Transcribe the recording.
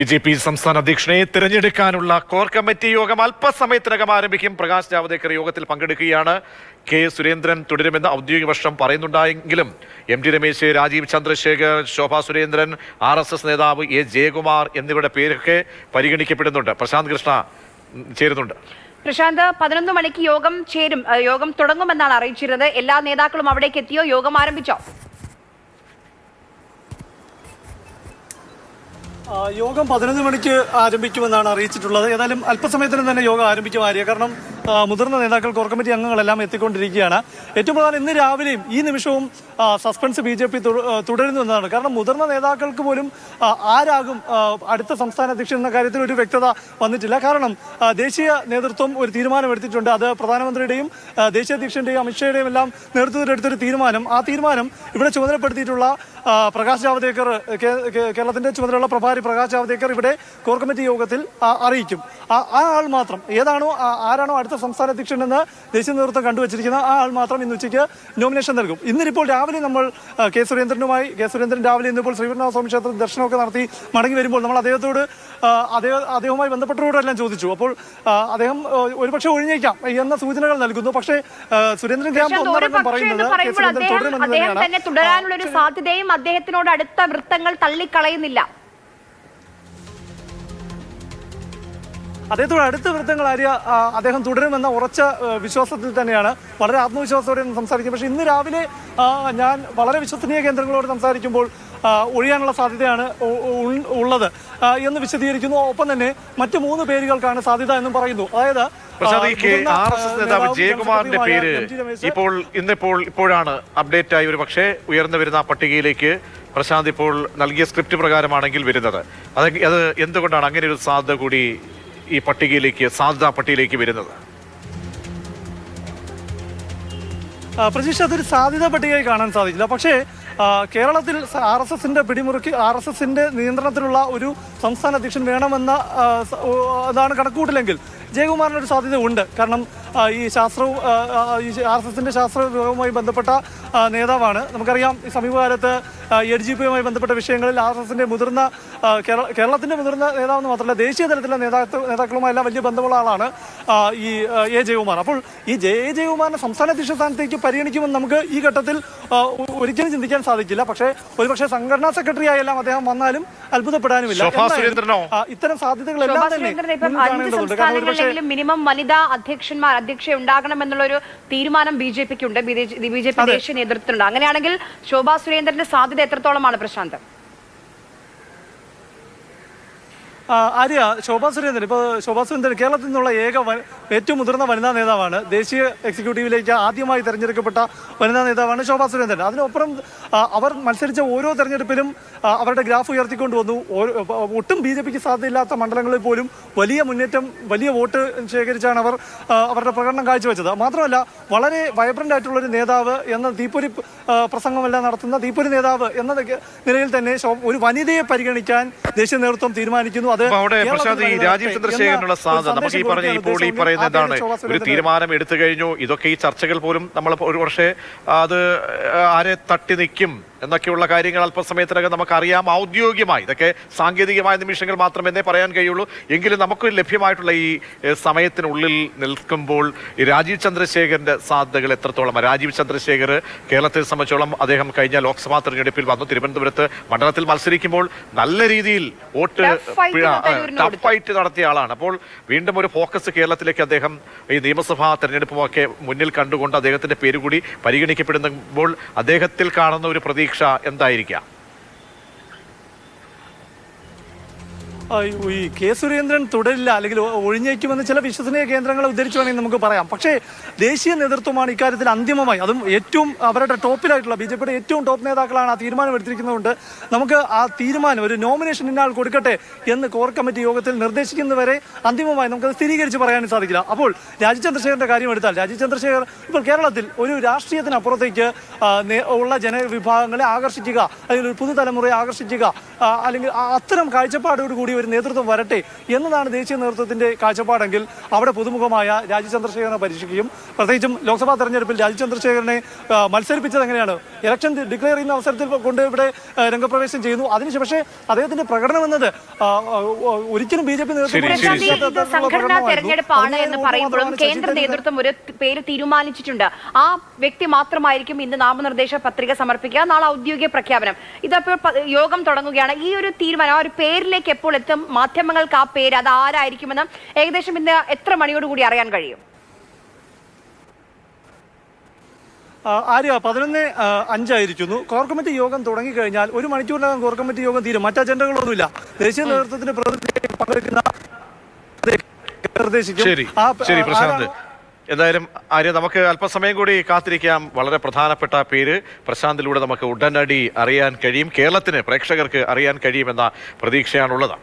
BJP. സംസ്ഥാന അധ്യക്ഷനെ തിരഞ്ഞെടുക്കാനുള്ള കോർ കമ്മിറ്റി യോഗം അല്പസമയത്തിനകം ആരംഭിക്കും. പ്രകാശ് ജാവദേക്കർ യോഗത്തിൽ പങ്കെടുക്കുകയാണ്. കെ സുരേന്ദ്രൻ തുടരുമെന്ന് ഔദ്യോഗിക വർഷം പറയുന്നുണ്ടായെങ്കിലും എം.ടി. രമേശ്, രാജീവ് ചന്ദ്രശേഖർ, ശോഭാ സുരേന്ദ്രൻ, RSS നേതാവ് എ ജയകുമാർ എന്നിവരുടെ പേരൊക്കെ പരിഗണിക്കപ്പെടുന്നുണ്ട്. പ്രശാന്ത് കൃഷ്ണ ചേരുന്നുണ്ട്. പ്രശാന്ത്, 11 മണിക്ക് യോഗം തുടങ്ങുമെന്നാണ് അറിയിച്ചിരുന്നത്. എല്ലാ നേതാക്കളും അവിടേക്ക് എത്തിയോ? യോഗം ആരംഭിച്ചോ? യോഗം 11 മണിക്ക് ആരംഭിക്കുമെന്നാണ് അറിയിച്ചിട്ടുള്ളത്. ഏതായാലും അല്പസമയത്തിന് തന്നെ യോഗം ആരംഭിക്കും ആര്യ. കാരണം മുതിർന്ന നേതാക്കൾ, കോർ കമ്മിറ്റി അംഗങ്ങളെല്ലാം എത്തിക്കൊണ്ടിരിക്കുകയാണ്. ഏറ്റവും പ്രധാനം ഇന്ന് രാവിലെയും ഈ നിമിഷവും സസ്പെൻസ് BJP തുടരുന്നു എന്നതാണ്. കാരണം മുതിർന്ന നേതാക്കൾക്ക് പോലും ആരാകും അടുത്ത സംസ്ഥാന അധ്യക്ഷൻ എന്ന കാര്യത്തിൽ ഒരു വ്യക്തത വന്നിട്ടില്ല. കാരണം ദേശീയ നേതൃത്വം ഒരു തീരുമാനമെടുത്തിട്ടുണ്ട്. അത് പ്രധാനമന്ത്രിയുടെയും ദേശീയ അധ്യക്ഷന്റെയും അമിത്ഷായുടെയും എല്ലാം നേതൃത്വത്തിലെടുത്തൊരു തീരുമാനം. ആ തീരുമാനം ഇവിടെ ചുമതലപ്പെടുത്തിയിട്ടുള്ള പ്രകാശ് ജാവദേക്കർ, കേരളത്തിന്റെ ചുമതലയുള്ള പ്രഭാരി പ്രകാശ് ജാവദേക്കർ ഇവിടെ കോർ കമ്മിറ്റി യോഗത്തിൽ അറിയിക്കും. ആ ആൾ മാത്രം ആരാണോ അടുത്ത സംസ്ഥാന അധ്യക്ഷൻ എന്ന് ദേശീയ നേതൃത്വം കണ്ടുവച്ചിരിക്കുന്ന ആ ആൾ മാത്രം ഇന്ന് ഉച്ചയ്ക്ക് നോമിനേഷൻ നൽകും. ഇന്നിപ്പോൾ രാവിലെ നമ്മൾ കെ സുരേന്ദ്രൻ രാവിലെ ഇന്നിപ്പോൾ ശ്രീപത്മനാഭ സ്വാമി ക്ഷേത്രത്തിൽ ദർശനമൊക്കെ നടത്തി മടങ്ങി വരുമ്പോൾ നമ്മൾ അദ്ദേഹവുമായി ബന്ധപ്പെട്ടവരോടെല്ലാം ചോദിച്ചു. അപ്പോൾ അദ്ദേഹം ഒരുപക്ഷെ ഒഴിഞ്ഞേക്കാം എന്ന സൂചനകൾ നൽകുന്നു. പക്ഷേ സുരേന്ദ്രൻ ക്യാമ്പ് ഒന്നടങ്കം പറയുന്നത് കെ സുരേന്ദ്രൻ തുടരുമെന്ന് തന്നെയാണ്. തുടരാനുള്ളൊരു സാധ്യതയും അദ്ദേഹത്തിനോട് അടുത്ത വൃത്തങ്ങൾ തള്ളിക്കളയുന്നില്ല. അദ്ദേഹത്തോട് അടുത്ത വൃത്തങ്ങൾ അദ്ദേഹം തുടരുമെന്ന ഉറച്ച വിശ്വാസത്തിൽ തന്നെയാണ്, വളരെ ആത്മവിശ്വാസത്തോടെ സംസാരിക്കും. പക്ഷേ ഇന്ന് രാവിലെ ഞാൻ വളരെ വിശ്വസനീയ കേന്ദ്രങ്ങളോട് സംസാരിക്കുമ്പോൾ ഒഴിയാനുള്ള സാധ്യതയാണ് ഉള്ളത് എന്ന് വിശദീകരിക്കുന്നു. ഒപ്പം തന്നെ മറ്റ് 3 പേരുകൾക്കാണ് സാധ്യത എന്നും പറയുന്നു. അതായത് RSS നേതാവ് ജയകുമാറിന്റെ പേര് ഇപ്പോഴാണ് അപ്ഡേറ്റ് ആയി ഒരു പക്ഷേ ഉയർന്നു വരുന്ന പട്ടികയിലേക്ക് പ്രശാന്ത് ഇപ്പോൾ നൽകിയ സ്ക്രിപ്റ്റ് പ്രകാരമാണെങ്കിൽ വരുന്നത്. അത് എന്തുകൊണ്ടാണ് അങ്ങനെ ഒരു സാധ്യത കൂടി ഈ സാധ്യതാ പട്ടികയിലേക്ക് വരുന്നത്? പ്രതീക്ഷ അതൊരു സാധ്യതാ പട്ടികയായി കാണാൻ സാധിക്കില്ല. പക്ഷേ കേരളത്തിൽ RSSന്റെ നിയന്ത്രണത്തിലുള്ള ഒരു സംസ്ഥാന അധ്യക്ഷൻ വേണമെന്ന അതാണ് കണക്കുകൂട്ടലെങ്കിൽ ജയകുമാറിനൊരു സാധ്യത ഉണ്ട്. കാരണം ഈ RSSന്റെ ശാസ്ത്ര വിഭാഗവുമായി ബന്ധപ്പെട്ട നേതാവാണ്. നമുക്കറിയാം ഈ സമീപകാലത്ത് ADGPയുമായി ബന്ധപ്പെട്ട വിഷയങ്ങളിൽ RSSന്റെ കേരളത്തിന്റെ മുതിർന്ന നേതാവെന്ന് മാത്രമല്ല ദേശീയ തലത്തിലുള്ള നേതാക്കളുമായെല്ലാം വലിയ ബന്ധമുള്ള ആളാണ് ഈ എ ജയകുമാർ. അപ്പോൾ ഈ ജയകുമാറിനെ സംസ്ഥാന അധ്യക്ഷ സ്ഥാനത്തേക്ക് പരിഗണിക്കുമെന്ന് നമുക്ക് ഈ ഘട്ടത്തിൽ ഒരിക്കലും ചിന്തിക്കാൻ സാധിക്കില്ല. പക്ഷേ ഒരുപക്ഷെ സംഘടനാ സെക്രട്ടറി ആയെല്ലാം അദ്ദേഹം വന്നാലും അത്ഭുതപ്പെടാനുമില്ല. ഇത്തരം സാധ്യതകളെല്ലാം തന്നെ മിനിമം വനിതാ അധ്യക്ഷ ഉണ്ടാകണമെന്നുള്ളൊരു തീരുമാനം BJPക്കുണ്ട്, BJP ദേശീയ നേതൃത്വത്തിലുണ്ട്. അങ്ങനെയാണെങ്കിൽ ശോഭാ സുരേന്ദ്രന്റെ സാധ്യത എത്രത്തോളമാണ് പ്രശാന്ത്? ശോഭാ സുരേന്ദ്രൻ കേരളത്തിൽ നിന്നുള്ള ഏറ്റവും മുതിർന്ന വനിതാ നേതാവാണ്. ദേശീയ എക്സിക്യൂട്ടീവിലേക്ക് ആദ്യമായി തെരഞ്ഞെടുക്കപ്പെട്ട വനിതാ നേതാവാണ് ശോഭാ സുരേന്ദ്രൻ. അതിനപ്പുറം അവർ മത്സരിച്ച ഓരോ തെരഞ്ഞെടുപ്പിലും അവരുടെ ഗ്രാഫ് ഉയർത്തിക്കൊണ്ടുവന്നു. ഒട്ടും BJPക്ക് സാധ്യതയില്ലാത്ത മണ്ഡലങ്ങളിൽ പോലും വലിയ മുന്നേറ്റം, വലിയ വോട്ട് ശേഖരിച്ചാണ് അവരുടെ പ്രകടനം കാഴ്ചവെച്ചത്. മാത്രമല്ല വളരെ വൈബ്രന്റ് ആയിട്ടുള്ളൊരു നേതാവ് എന്ന തീപ്പൊരി പ്രസംഗമെല്ലാം നടത്തുന്ന തീപ്പൊരി നേതാവ് എന്ന നിലയിൽ തന്നെ ഒരു വനിതയെ പരിഗണിക്കാൻ ദേശീയ നേതൃത്വം തീരുമാനിക്കുന്നു. രാജീവ് ചന്ദ്രശേഖരനുള്ള സാധ്യത നമുക്ക് ഈ പറയുന്ന എന്താണ്, ഒരു തീരുമാനം എടുത്തു കഴിഞ്ഞു. ഇതൊക്കെ ഈ ചർച്ചകൾ പോലും നമ്മൾ ഒരു പക്ഷേ അത് ആരെ തട്ടി നിൽക്കും എന്നൊക്കെയുള്ള കാര്യങ്ങൾ അല്പസമയത്തിനകം നമുക്കറിയാം. ഔദ്യോഗികമായി ഇതൊക്കെ സാങ്കേതികമായ നിമിഷങ്ങൾ മാത്രമെന്നേ പറയാൻ കഴിയുള്ളൂ. എങ്കിലും നമുക്ക് ലഭ്യമായിട്ടുള്ള ഈ സമയത്തിനുള്ളിൽ നിൽക്കുമ്പോൾ രാജീവ് ചന്ദ്രശേഖരന്റെ സാധ്യതകൾ എത്രത്തോളം? രാജീവ് ചന്ദ്രശേഖർ കേരളത്തെ സംബന്ധിച്ചോളം അദ്ദേഹം കഴിഞ്ഞ ലോക്സഭാ തെരഞ്ഞെടുപ്പിൽ വന്നു തിരുവനന്തപുരത്ത് മണ്ഡലത്തിൽ മത്സരിക്കുമ്പോൾ നല്ല രീതിയിൽ ടഫ് ഫൈറ്റ് നടത്തിയ ആളാണ്. അപ്പോൾ വീണ്ടും ഒരു ഫോക്കസ് കേരളത്തിലേക്ക് അദ്ദേഹം ഈ നിയമസഭാ തെരഞ്ഞെടുപ്പുമൊക്കെ മുന്നിൽ കണ്ടുകൊണ്ട് അദ്ദേഹത്തിന്റെ പേര് കൂടി പരിഗണിക്കപ്പെടുമ്പോൾ അദ്ദേഹത്തിൽ കാണുന്ന ഒരു പ്രതീക്ഷ എന്തായിരിക്കാം? ഈ കെ സുരേന്ദ്രൻ തുടരില്ല അല്ലെങ്കിൽ ഒഴിഞ്ഞേക്കുമെന്ന് ചില വിശ്വസനീയ കേന്ദ്രങ്ങളെ ഉദ്ധരിച്ചു വേണമെങ്കിൽ നമുക്ക് പറയാം. പക്ഷേ ദേശീയ നേതൃത്വമാണ് ഇക്കാര്യത്തിൽ അന്തിമമായി, അതും ഏറ്റവും അവരുടെ ടോപ്പിലായിട്ടുള്ള BJPയുടെ ഏറ്റവും ടോപ്പ് നേതാക്കളാണ് ആ തീരുമാനം എടുത്തിരിക്കുന്നതുകൊണ്ട് നമുക്ക് ആ തീരുമാനം ഒരു നോമിനേഷൻ ഇന്നാൾ കൊടുക്കട്ടെ എന്ന് കോർ കമ്മിറ്റി യോഗത്തിൽ നിർദ്ദേശിക്കുന്നവരെ അന്തിമമായി നമുക്കത് സ്ഥിരീകരിച്ച് പറയാനും സാധിക്കില്ല. അപ്പോൾ രാജീവ് ചന്ദ്രശേഖരന്റെ കാര്യം എടുത്താൽ രാജീവ് ചന്ദ്രശേഖർ ഇപ്പോൾ കേരളത്തിൽ ഒരു രാഷ്ട്രീയത്തിനപ്പുറത്തേക്ക് ഉള്ള ജനവിഭാഗങ്ങളെ ആകർഷിക്കുക, അല്ലെങ്കിൽ ഒരു പുതുതലമുറയെ ആകർഷിക്കുക, അല്ലെങ്കിൽ അത്തരം കാഴ്ചപ്പാടോടുകൂടി ഒരു നേതൃത്വം വരട്ടെ എന്നതാണ് ദേശീയ നേതൃത്വത്തിന്റെ കാഴ്ചപ്പാടെങ്കിൽ അവിടെ പുതുമുഖമായ രാജീവ് ചന്ദ്രശേഖരനെ പരീക്ഷിക്കുകയും പ്രത്യേകിച്ചും ലോക്സഭാ തെരഞ്ഞെടുപ്പിൽ രാജീവ് ചന്ദ്രശേഖരനെ മത്സരിപ്പിച്ചത് എങ്ങനെയാണ്? ഇലക്ഷൻ ഡിക്ലെയർ ചെയ്യുന്ന അവസരത്തിൽ കൊണ്ട് ഇവിടെ രംഗപ്രവേശം ചെയ്യുന്നു. അതിനുശേഷം പക്ഷേ അദ്ദേഹത്തിന്റെ പ്രകടനം എന്നത് ഒരിക്കലും ബി.ജെ.പി. സംഘടനാ തെരഞ്ഞെടുപ്പാണ് എന്ന് പറയുമ്പോഴും കേന്ദ്ര നേതൃത്വം ഒരു പേര് തീരുമാനിച്ചിട്ടുണ്ട്. ആ വ്യക്തി മാത്രമായിരിക്കും ഇന്ന് നാമനിർദ്ദേശ പത്രിക സമർപ്പിക്കുക. നാളെ ഔദ്യോഗിക പ്രഖ്യാപനം. ഇതപ്പോൾ യോഗം തുടങ്ങുകയാണ്. ഈ ഒരു തീരുമാനം, ആ ഒരു പേരിലേക്ക് എപ്പോൾ എത്തും? മാധ്യമങ്ങൾക്ക് ആ പേര് അത് ആരായിരിക്കുമെന്ന് ഏകദേശം ഇന്ന് എത്ര മണിയോടുകൂടി അറിയാൻ കഴിയും? ആര്യ 11:05 കോർ കമ്മിറ്റി യോഗം തുടങ്ങിക്കഴിഞ്ഞാൽ 1 മണിക്കൂറിനകം കോർ കമ്മിറ്റി യോഗം തീരും. മറ്റ് അജണ്ടകളൊന്നുമില്ല. ദേശീയ നേതൃത്വത്തിന്റെ പ്രതിനിധി പങ്കെടുക്കുന്ന ശരി പ്രശാന്ത്, എന്തായാലും ആര്യ നമുക്ക് അല്പസമയം കൂടി കാത്തിരിക്കാം. വളരെ പ്രധാനപ്പെട്ട പേര് പ്രശാന്തിലൂടെ നമുക്ക് ഉടനടി അറിയാൻ കഴിയും. കേരളത്തിന്, പ്രേക്ഷകർക്ക് അറിയാൻ കഴിയുമെന്ന പ്രതീക്ഷയാണുള്ളത്.